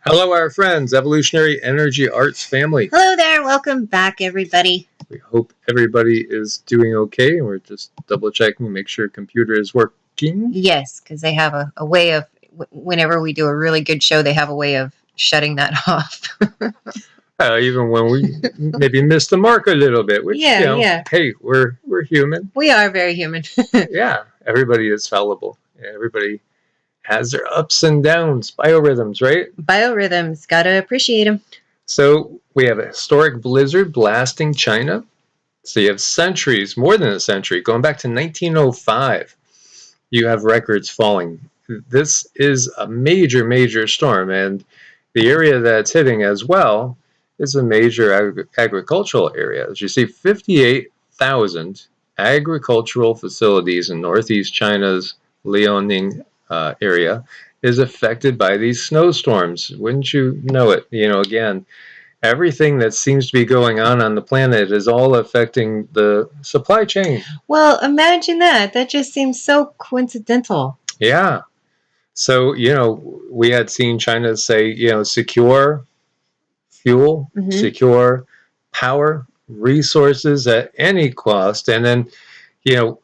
Hello, our friends, Evolutionary Energy Arts family. Hello there. Welcome back, everybody. We hope everybody is doing okay. We're just double checking, make sure computer is working. Yes, because they have a way of, whenever we do a really good show, they have a way of shutting that off. Even when we maybe miss the mark a little bit, which, yeah. Hey, we're human. We are very human. Yeah, everybody is fallible. Everybody has their ups and downs, biorhythms, right? Biorhythms, gotta appreciate them. So we have a historic blizzard blasting China. So you have centuries, more than a century, going back to 1905. You have records falling. This is a major, major storm, and the area that's hitting as well is a major agricultural area. As you see, 58,000 agricultural facilities in northeast China's Liaoning area is affected by these snowstorms. Wouldn't you know it? Again, everything that seems to be going on the planet is all affecting the supply chain. Well, imagine that. That just seems so coincidental. Yeah. So, we had seen China say, secure fuel, secure power, resources at any cost. And then,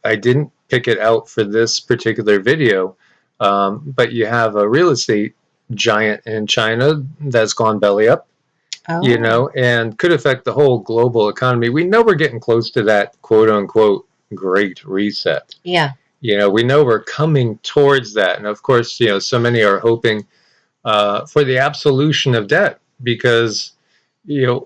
I didn't pick it out for this particular video, but you have a real estate giant in China that's gone belly up. And could affect the whole global economy. We know we're getting close to that quote unquote great reset. Yeah. We know we're coming towards that. And of course, so many are hoping for the absolution of debt because,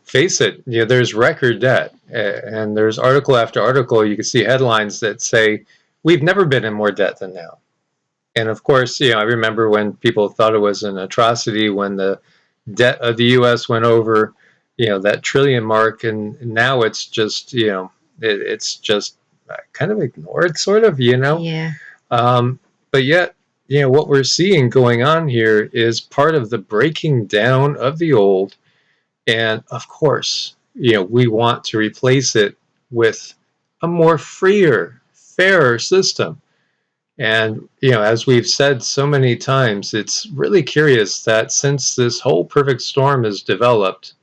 face it, there's record debt. And there's article after article. You can see headlines that say, we've never been in more debt than now. And of course, I remember when people thought it was an atrocity when the debt of the U.S. went over, that trillion mark, and now it's just, it's just kind of ignored, sort of, Yeah. But yet, what we're seeing going on here is part of the breaking down of the old, and of course, we want to replace it with a more freer, fairer system. And, as we've said so many times, it's really curious that since this whole perfect storm has developed,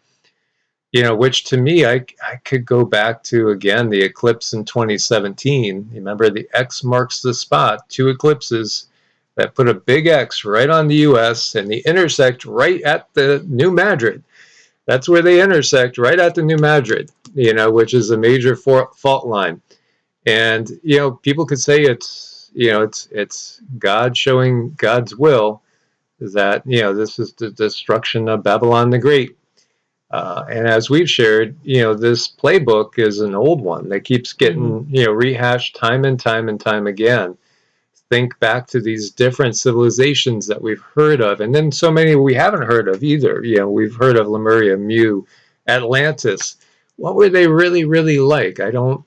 which to me, I could go back to, again, the eclipse in 2017. Remember, the X marks the spot, 2 eclipses that put a big X right on the U.S. and they intersect right at the New Madrid. That's where they intersect, right at the New Madrid, which is a major fault line. And, people could say it's God showing God's will that, this is the destruction of Babylon the Great. And as we've shared, this playbook is an old one that keeps getting, rehashed time and time and time again. Think back to these different civilizations that we've heard of, and then so many we haven't heard of either. We've heard of Lemuria, Mu, Atlantis. What were they really, really like? I don't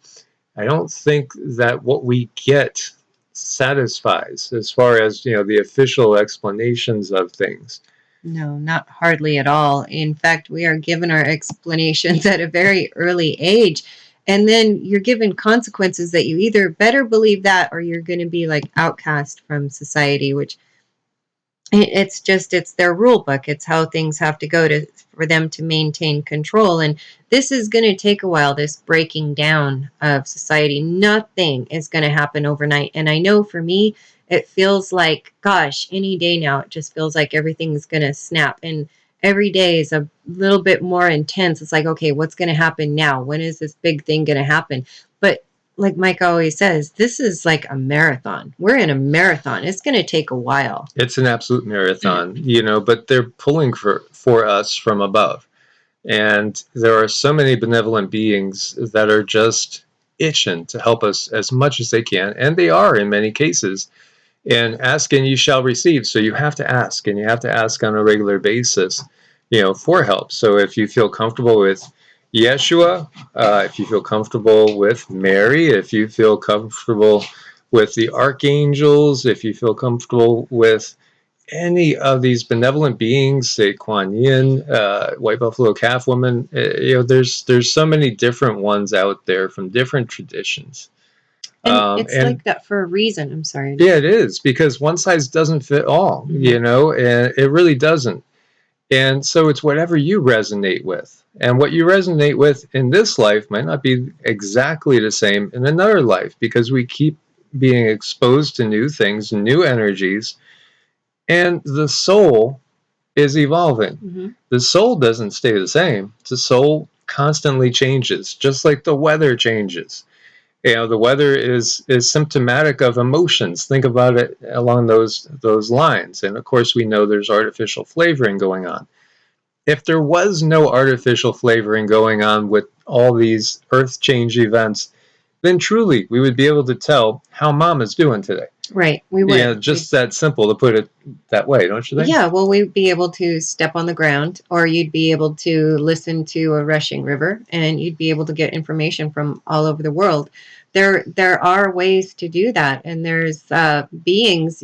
think that what we get satisfies as far as, the official explanations of things. No, not hardly at all. In fact, we are given our explanations at a very early age. And then you're given consequences that you either better believe that or you're going to be like outcast from society, which it's their rule book. It's how things have to go for them to maintain control. And this is going to take a while, this breaking down of society. Nothing is going to happen overnight. And I know for me, it feels like, gosh, any day now, it just feels like everything's going to snap. And every day is a little bit more intense. It's like, okay, what's going to happen now? When is this big thing going to happen? But like Mike always says, this is like a marathon. We're in a marathon. It's going to take a while. It's an absolute marathon, but they're pulling for us from above. And there are so many benevolent beings that are just itching to help us as much as they can. And they are in many cases. And ask and you shall receive. So you have to ask, and you have to ask on a regular basis, for help. So if you feel comfortable with Yeshua, if you feel comfortable with Mary, if you feel comfortable with the archangels, if you feel comfortable with any of these benevolent beings, say Kuan Yin, White Buffalo Calf Woman, there's so many different ones out there from different traditions. And it's like that for a reason. I'm sorry. Yeah, it is, because one size doesn't fit all, and it really doesn't. And so it's whatever you resonate with. And what you resonate with in this life might not be exactly the same in another life, because we keep being exposed to new things, new energies, and the soul is evolving. Mm-hmm. The soul doesn't stay the same. The soul constantly changes, just like the weather changes. The weather is symptomatic of emotions. Think about it along those lines. And of course, we know there's artificial flavoring going on. If there was no artificial flavoring going on with all these earth change events, then truly we would be able to tell how mom is doing today. Right, we would. Yeah, just that simple, to put it that way, don't you think? Yeah, well, we'd be able to step on the ground, or you'd be able to listen to a rushing river, and you'd be able to get information from all over the world. There are ways to do that, and there's beings,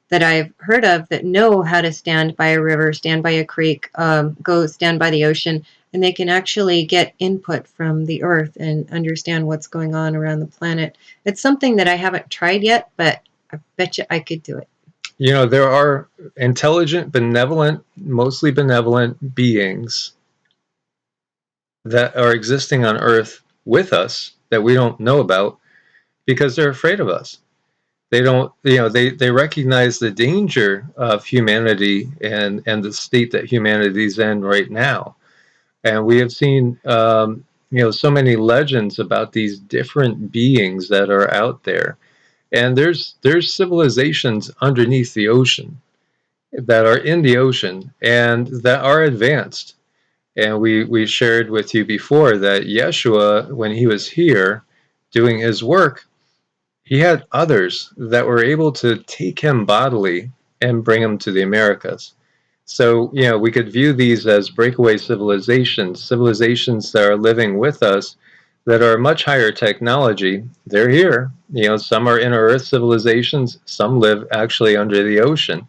that I've heard of that know how to stand by a river, stand by a creek, go stand by the ocean, and they can actually get input from the earth and understand what's going on around the planet. It's something that I haven't tried yet, but I bet you I could do it. There are intelligent, benevolent, mostly benevolent beings that are existing on Earth with us that we don't know about because they're afraid of us. They don't, they recognize the danger of humanity and the state that humanity's in right now. And we have seen, so many legends about these different beings that are out there. And there's civilizations underneath the ocean that are in the ocean and that are advanced. And we shared with you before that Yeshua, when he was here doing his work, he had others that were able to take him bodily and bring him to the Americas. So, we could view these as breakaway civilizations that are living with us that are much higher technology. They're here. Some are inner Earth civilizations, some live actually under the ocean.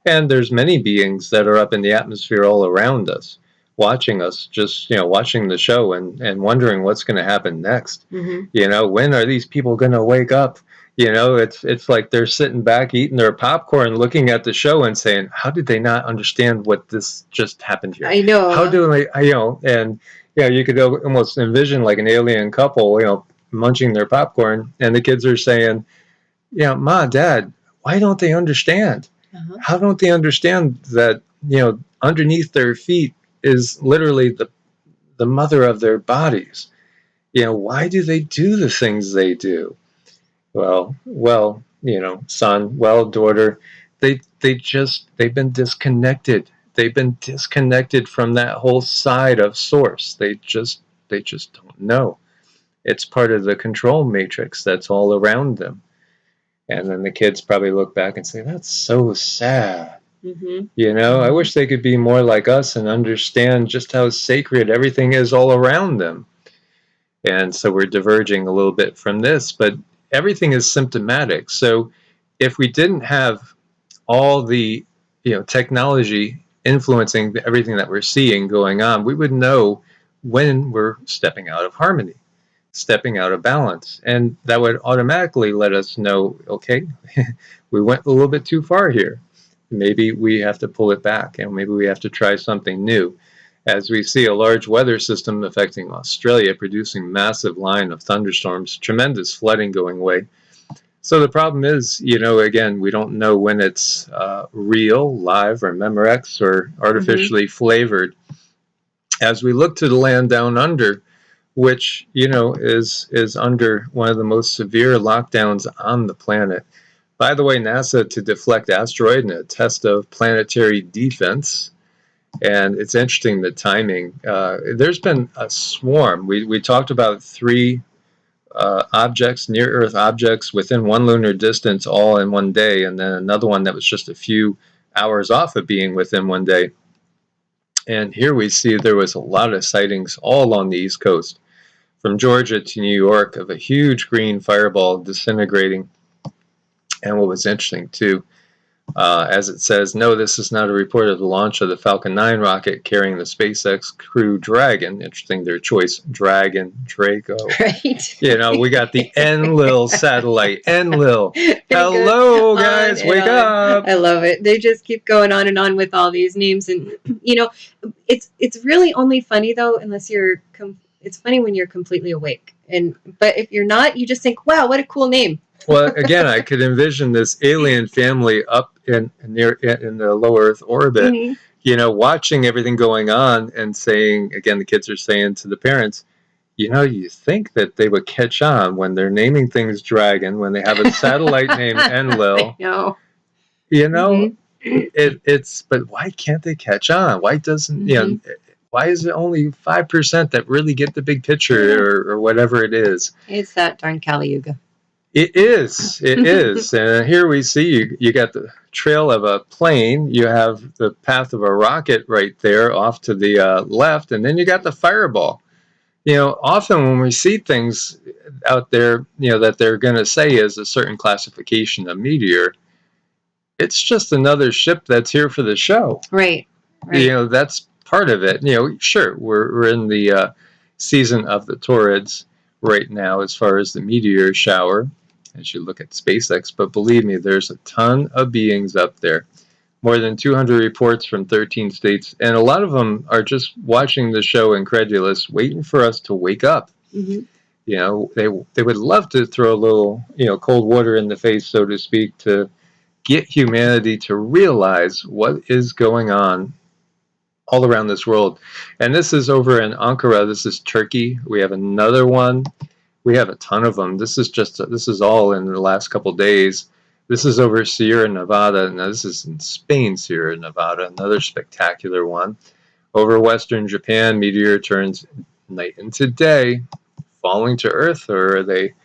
And there's many beings that are up in the atmosphere all around us, watching us, just watching the show and wondering what's going to happen next. Mm-hmm. When are these people going to wake up? It's like they're sitting back eating their popcorn, looking at the show and saying, how did they not understand what this just happened here? I know. How do they, and you could almost envision like an alien couple, munching their popcorn, and the kids are saying, Ma, Dad, why don't they understand? Uh-huh. How don't they understand that, underneath their feet is literally the mother of their bodies? Why do they do the things they do? Well, son, daughter, they've been disconnected. They've been disconnected from that whole side of source. They just don't know. It's part of the control matrix that's all around them. And then the kids probably look back and say, that's so sad. Mm-hmm. I wish they could be more like us and understand just how sacred everything is all around them. And so we're diverging a little bit from this, but everything is symptomatic. So if we didn't have all the technology influencing everything that we're seeing going on, we would know when we're stepping out of harmony, stepping out of balance. And that would automatically let us know, okay, we went a little bit too far here. Maybe we have to pull it back, and maybe we have to try something new. As we see a large weather system affecting Australia, producing massive line of thunderstorms, tremendous flooding going away. So the problem is, again, we don't know when it's real, live, or Memorex, or artificially flavored. As we look to the land down under, which is under one of the most severe lockdowns on the planet. By the way, NASA to deflect asteroid in a test of planetary defense. And it's interesting, the timing. There's been a swarm. We talked about 3 objects, near-Earth objects within 1 lunar distance, all in one day, and then another one that was just a few hours off of being within 1 day. And here we see there was a lot of sightings all along the East Coast, from Georgia to New York, of a huge green fireball disintegrating. And what was interesting too, As it says, no, this is not a report of the launch of the Falcon 9 rocket carrying the SpaceX Crew Dragon. Interesting, their choice, Dragon, Draco. Right. You know, we got the Enlil satellite. Enlil. It Hello, goes guys, on wake and on. up. I love it. They just keep going on and on with all these names, and you know, it's really only funny though unless you're. It's funny when you're completely awake, but if you're not, you just think, "Wow, what a cool name." Well, again, I could envision this alien family up in the low Earth orbit, Mm-hmm. you know, watching everything going on and saying, again, the kids are saying to the parents, you know, you think that they would catch on when they're naming things Dragon, when they have a satellite named Enlil. No. You know, Mm-hmm. it's, but why can't they catch on? Why doesn't, you know, why is it only 5% that really get the big picture or whatever it is? It's that darn Kali Yuga. It is. It is. And here we see you got the trail of a plane. You have the path of a rocket right there off to the left. And then you got the fireball. You know, often when we see things out there, you know, that they're going to say is a certain classification of meteor, it's just another ship that's here for the show. Right. You know, that's part of it. You know, sure, we're in the season of the Taurids right now as far as the meteor shower as you look at SpaceX, but believe me, there's a ton of beings up there. More than 200 reports from 13 states, and a lot of them are just watching the show incredulous, waiting for us to wake up. Mm-hmm. You know, they would love to throw a little, you know, cold water in the face, so to speak, to get humanity to realize what is going on all around this world. And this is over in Ankara. This is Turkey. We have another one. We have a ton of them. This is all in the last couple days. This is over Sierra Nevada. Now this is in Spain, Sierra Nevada, another spectacular one. Over Western Japan, meteor turns night into day, falling to Earth, or are they,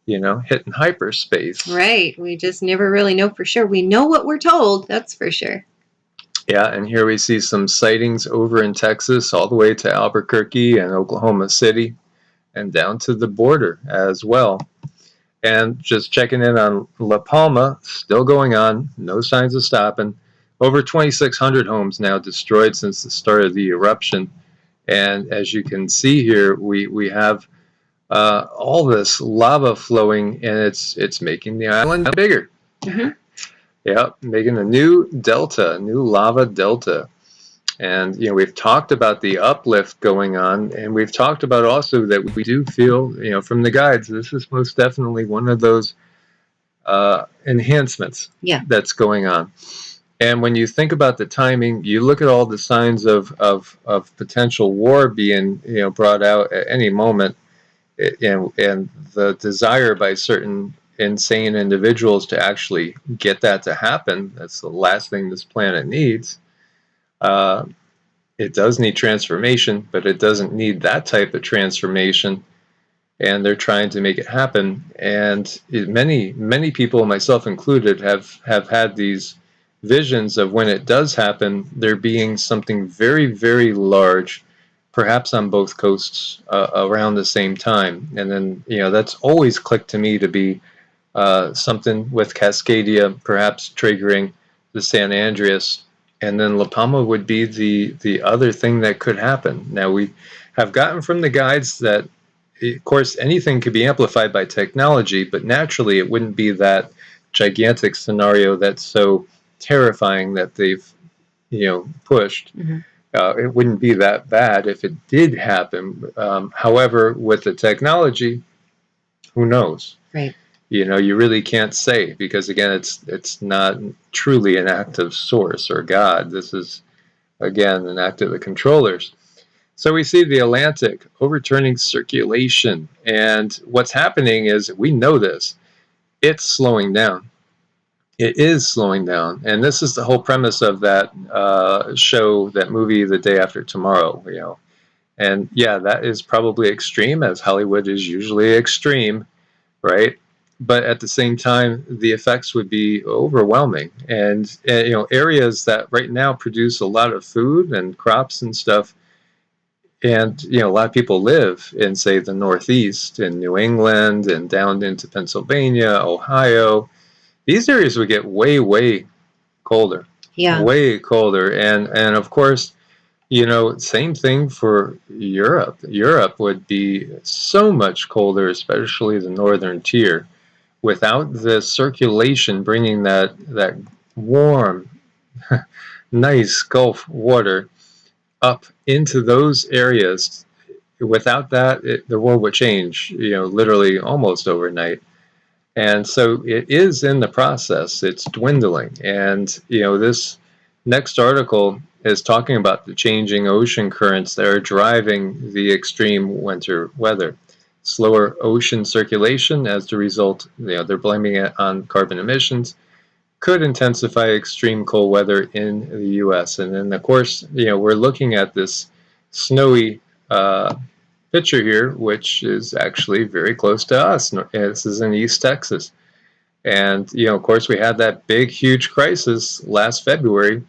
you know, hitting hyperspace? Right. We just never really know for sure. We know what we're told. That's for sure. Yeah, and here we see some sightings over in Texas, all the way to Albuquerque and Oklahoma City, and down to the border as well. And just checking in on La Palma, still going on, no signs of stopping. Over 2,600 homes now destroyed since the start of the eruption. And as you can see here, we have all this lava flowing, and it's making the island bigger. Mm-hmm. Yep, making a new delta, a new lava delta. And, you know, we've talked about the uplift going on, and we've talked about also that we do feel, you know, from the guides, this is most definitely one of those enhancements that's going on. And when you think about the timing, you look at all the signs of potential war being, you know, brought out at any moment, and the desire by certain insane individuals to actually get that to happen. That's the last thing this planet needs. It does need transformation, but it doesn't need that type of transformation. And they're trying to make it happen. And many people, myself included, have had these visions of when it does happen, there being something very, very large, perhaps on both coasts around the same time. And then, you know, that's always clicked to me to be something with Cascadia, perhaps triggering the San Andreas. And then La Palma would be the other thing that could happen. Now, we have gotten from the guides that, of course, anything could be amplified by technology, but naturally it wouldn't be that gigantic scenario that's so terrifying that they've, you know, pushed. Mm-hmm. It wouldn't be that bad if it did happen. However, with the technology, who knows? Right. You know, you really can't say, because again, it's not truly an active source or God. This is, again, an act of the controllers. So we see the Atlantic overturning circulation, and what's happening is, we know this, it's slowing down. It is slowing down, and this is the whole premise of that show, that movie, The Day After Tomorrow. You know, and yeah, that is probably extreme, as Hollywood is usually extreme, right? But at the same time, the effects would be overwhelming. And you know, areas that right now produce a lot of food and crops and stuff, and you know, a lot of people live in, say, the Northeast, in New England, and down into Pennsylvania, Ohio. These areas would get way, way colder. Yeah. Way colder. And of course, same thing for Europe. Europe would be so much colder, especially the northern tier, without the circulation bringing that warm, nice Gulf water up into those areas. Without that, the world would change, literally almost overnight. And so it is in the process. It's dwindling. And, this next article is talking about the changing ocean currents that are driving the extreme winter weather. Slower ocean circulation as the result, they're blaming it on carbon emissions, could intensify extreme cold weather in the U.S. And then, of course, we're looking at this snowy picture here, which is actually very close to us. This is in East Texas. And, of course, we had that big, huge crisis last February.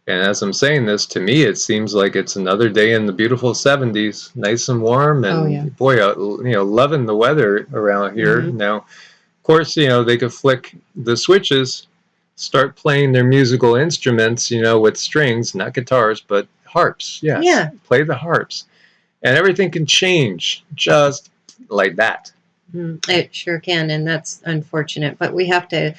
And as I'm saying this, to me, it seems like it's another day in the beautiful 70s, nice and warm. And boy, loving the weather around here. Now, of course, they could flick the switches, start playing their musical instruments, with strings, not guitars, but harps. Yes. Yeah. Play the harps. And everything can change just like that. It sure can, and that's unfortunate. But we have to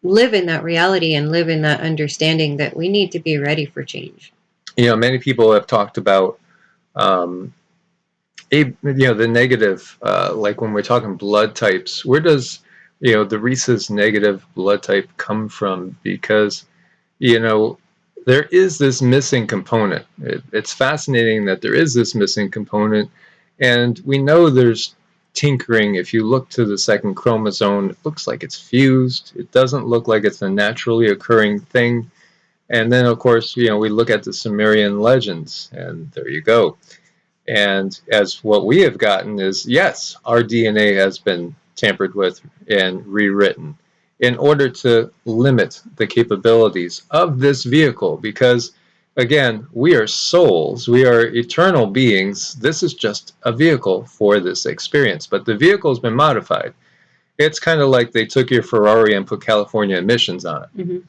live in that reality and live in that understanding that we need to be ready for change. Many people have talked about, the negative, like when we're talking blood types, where does, the rhesus negative blood type come from? Because, there is this missing component. It's fascinating that there is this missing component, and we know there's tinkering. If you look to the second chromosome, it looks like it's fused. It doesn't look like it's a naturally occurring thing. And then, of course, we look at the Sumerian legends, and there you go. And as what we have gotten is, yes, our DNA has been tampered with and rewritten in order to limit the capabilities of this vehicle. Because, again, we are souls. We are eternal beings. This is just a vehicle for this experience. But the vehicle has been modified. It's kind of like they took your Ferrari and put California emissions on it.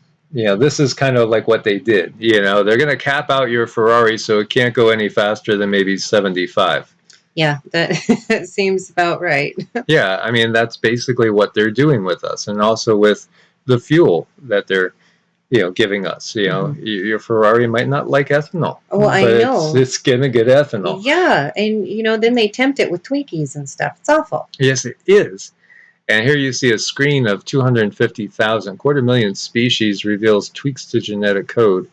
This is kind of like what they did. They're going to cap out your Ferrari so it can't go any faster than maybe 75. Yeah, that seems about right. Yeah, I mean, that's basically what they're doing with us, and also with the fuel that they're, giving us. Your Ferrari might not like ethanol. Well, I know. It's going to get ethanol. Yeah, and, then they tempt it with Twinkies and stuff. It's awful. Yes, it is. And here you see a screen of 250,000, 250,000 species reveals tweaks to genetic code.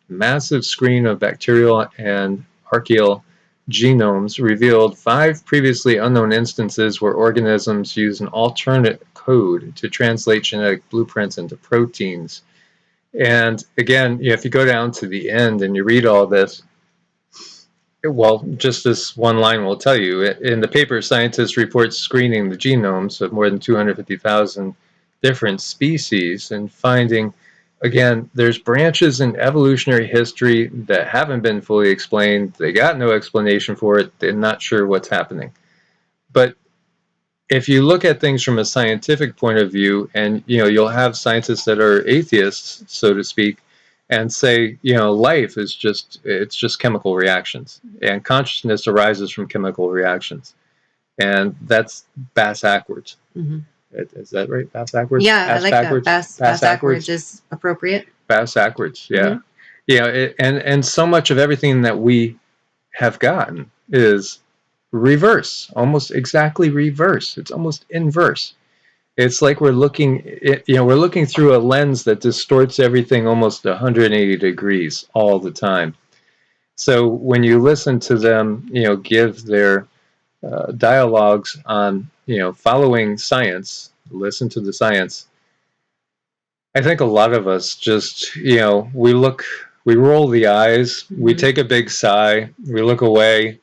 Massive screen of bacterial and archaeal genomes revealed 5 previously unknown instances where organisms use an alternate code to translate genetic blueprints into proteins. And again, if you go down to the end and you read all this, well, just this one line will tell you. In the paper, scientists report screening the genomes of more than 250,000 different species and finding, again, there's branches in evolutionary history that haven't been fully explained. They got no explanation for it. They're not sure what's happening. But if you look at things from a scientific point of view, and you'll have scientists that are atheists, so to speak, and say, life is just chemical reactions, and consciousness arises from chemical reactions, and that's bass-backwards. Is that right? Bass-backwards? Yeah, I like that. Bass-backwards is appropriate. Bass-backwards, yeah. And so much of everything that we have gotten is reverse, almost exactly reverse. It's almost inverse. It's like we're looking through a lens that distorts everything almost 180 degrees all the time. So when you listen to them, give their dialogues on, following science, listen to the science. I think a lot of us just, we roll the eyes, we take a big sigh, we look away,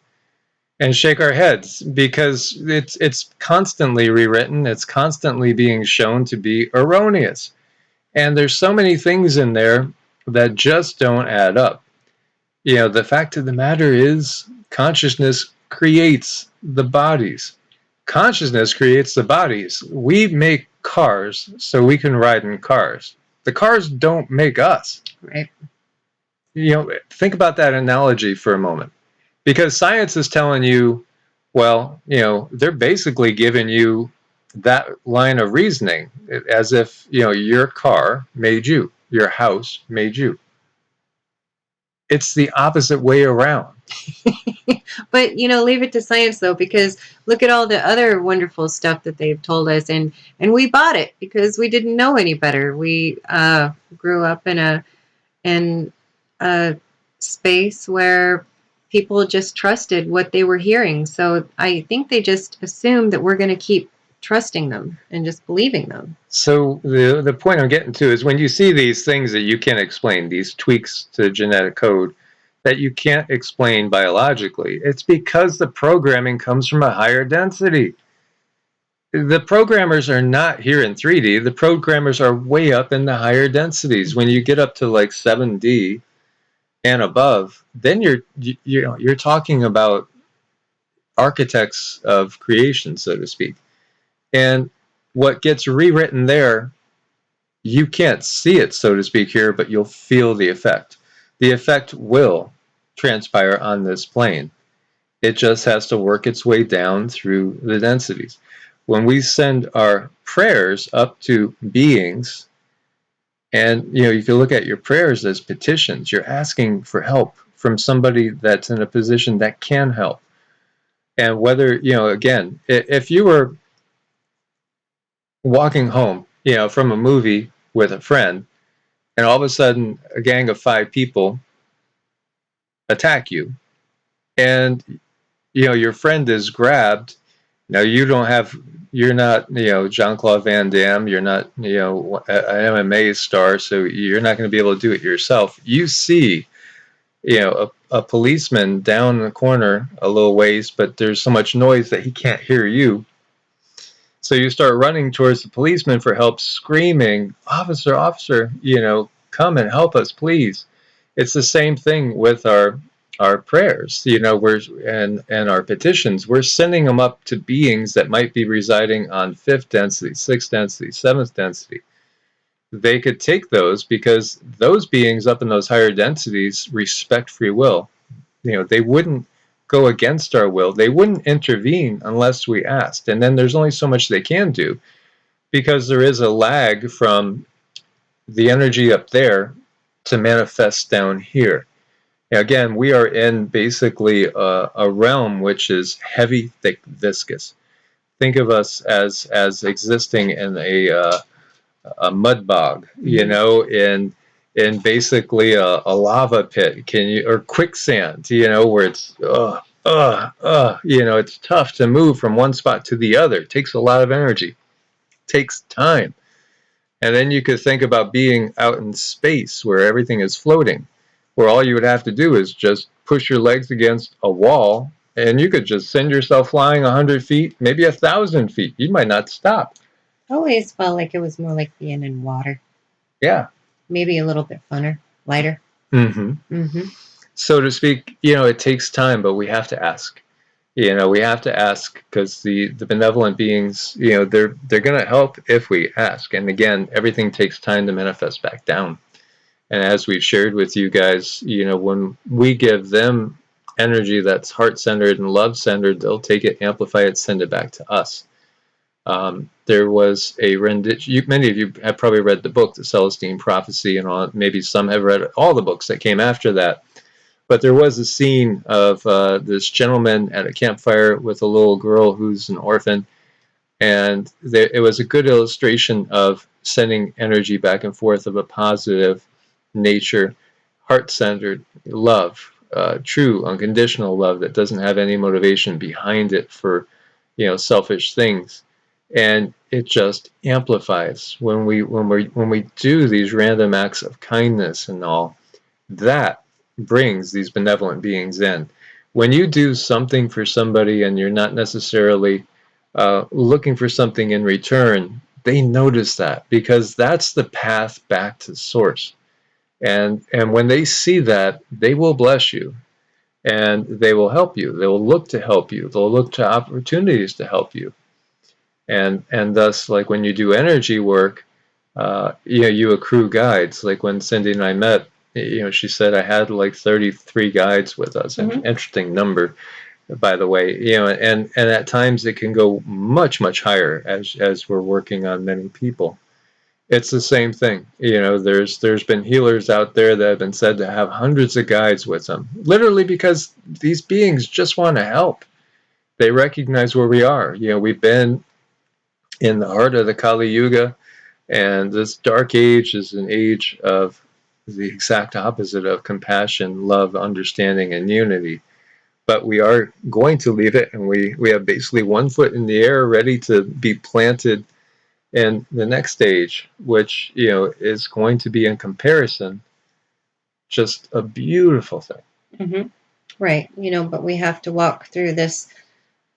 and shake our heads, because it's constantly rewritten. It's constantly being shown to be erroneous. And there's so many things in there that just don't add up. The fact of the matter is, consciousness creates the bodies. Consciousness creates the bodies. We make cars so we can ride in cars. The cars don't make us. Right. You know, think about that analogy for a moment. Because science is telling you, well, you know, they're basically giving you that line of reasoning as if, you know, your car made you, your house made you. It's the opposite way around. But leave it to science though, because look at all the other wonderful stuff that they've told us, and we bought it because we didn't know any better. We grew up in a space where people just trusted what they were hearing. So I think they just assumed that we're going to keep trusting them and just believing them. So the point I'm getting to is when you see these things that you can't explain, these tweaks to genetic code that you can't explain biologically, it's because the programming comes from a higher density. The programmers are not here in 3D. The programmers are way up in the higher densities. When you get up to like 7D and above, then you're talking about architects of creation, so to speak. And what gets rewritten there, you can't see it, so to speak, here, but you'll feel the effect. The effect will transpire on this plane. It just has to work its way down through the densities. When we send our prayers up to beings, and you can look at your prayers as petitions, you're asking for help from somebody that's in a position that can help. And whether, again, if you were walking home, from a movie with a friend, and all of a sudden a gang of 5 people attack you, and your friend is grabbed. Now you're not Jean-Claude Van Damme, you're not an MMA star, so you're not going to be able to do it yourself. You see a policeman down in the corner a little ways, but there's so much noise that he can't hear you. So you start running towards the policeman for help, screaming, "Officer, officer, come and help us, please." It's the same thing with our prayers, and our petitions. We're sending them up to beings that might be residing on 5th density, 6th density, 7th density. They could take those because those beings up in those higher densities respect free will. They wouldn't go against our will. They wouldn't intervene unless we asked. And then there's only so much they can do because there is a lag from the energy up there to manifest down here. Now, again, we are in basically a realm which is heavy, thick, viscous. Think of us as existing in a mud bog, in basically a lava pit, or quicksand, where it's it's tough to move from one spot to the other. It takes a lot of energy. It takes time. And then you could think about being out in space where everything is floating, where all you would have to do is just push your legs against a wall, and you could just send yourself flying 100 feet, maybe 1,000 feet. You might not stop. I always felt like it was more like being in water. Yeah. Maybe a little bit funner, lighter. Mm-hmm. Mm-hmm. So to speak, it takes time, but we have to ask. We have to ask because the benevolent beings, they're going to help if we ask. And again, everything takes time to manifest back down. And as we've shared with you guys, when we give them energy that's heart-centered and love-centered, they'll take it, amplify it, send it back to us. There was a rendition. Many of you have probably read the book, The Celestine Prophecy, and all. Maybe some have read all the books that came after that. But there was a scene of this gentleman at a campfire with a little girl who's an orphan, and it was a good illustration of sending energy back and forth of a positive nature, heart-centered love, true, unconditional love that doesn't have any motivation behind it for, selfish things. And it just amplifies when we do these random acts of kindness and all. That brings these benevolent beings in. When you do something for somebody and you're not necessarily looking for something in return, they notice that because that's the path back to source. And when they see that, they will bless you and they will help you. They will look to help you. They'll look to opportunities to help you. And thus, like when you do energy work, you accrue guides. Like when Cindy and I met, she said I had like 33 guides with us. An interesting number, by the way. And at times it can go much higher as we're working on many people. It's the same thing. There's been healers out there that have been said to have hundreds of guides with them, literally because these beings just want to help. They recognize where we are. We've been in the heart of the Kali Yuga, and this dark age is an age of the exact opposite of compassion, love, understanding, and unity. But we are going to leave it, and we have basically one foot in the air ready to be planted in the next stage, which is going to be, in comparison, just a beautiful thing. Mm-hmm. Right. But we have to walk through this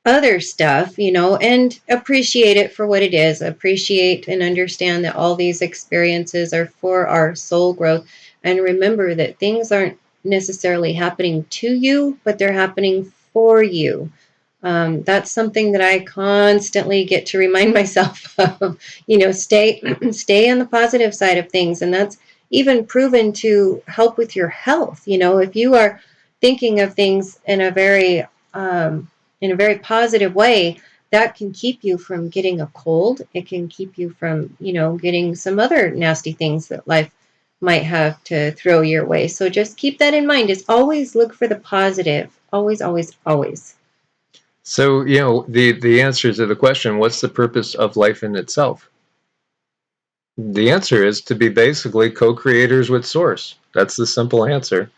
other stuff, and appreciate it for what it is. Appreciate and understand that all these experiences are for our soul growth. And remember that things aren't necessarily happening to you, but they're happening for you. That's something that I constantly get to remind myself of. Stay on the positive side of things, and that's even proven to help with your health. If you are thinking of things in a very positive way, that can keep you from getting a cold. It can keep you from getting some other nasty things that life might have to throw your way. So just keep that in mind. Is always look for the positive. Always, always, always. So, the answer to the question, what's the purpose of life in itself? The answer is to be basically co-creators with Source. That's the simple answer.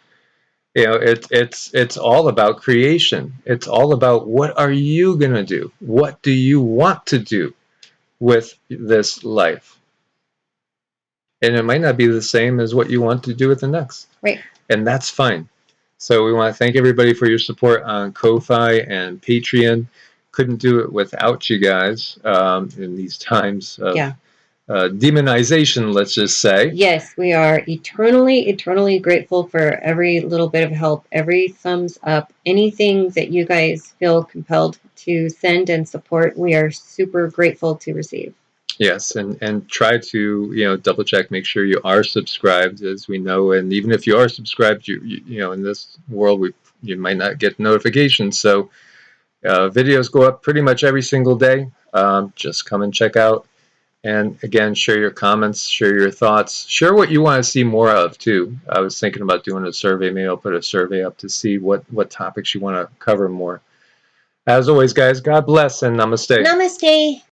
It's all about creation. It's all about, what are you going to do? What do you want to do with this life? And it might not be the same as what you want to do with the next. Right. And that's fine. So we want to thank everybody for your support on Ko-Fi and Patreon. Couldn't do it without you guys in these times of demonization, let's just say. Yes, we are eternally grateful for every little bit of help, every thumbs up, anything that you guys feel compelled to send and support. We are super grateful to receive. Yes, and try to double check, make sure you are subscribed, as we know. And even if you are subscribed, you in this world you might not get notifications. So videos go up pretty much every single day. Just come and check out. And again, share your comments, share your thoughts, share what you want to see more of too. I was thinking about doing a survey. Maybe I'll put a survey up to see what topics you want to cover more. As always, guys, God bless and namaste. Namaste.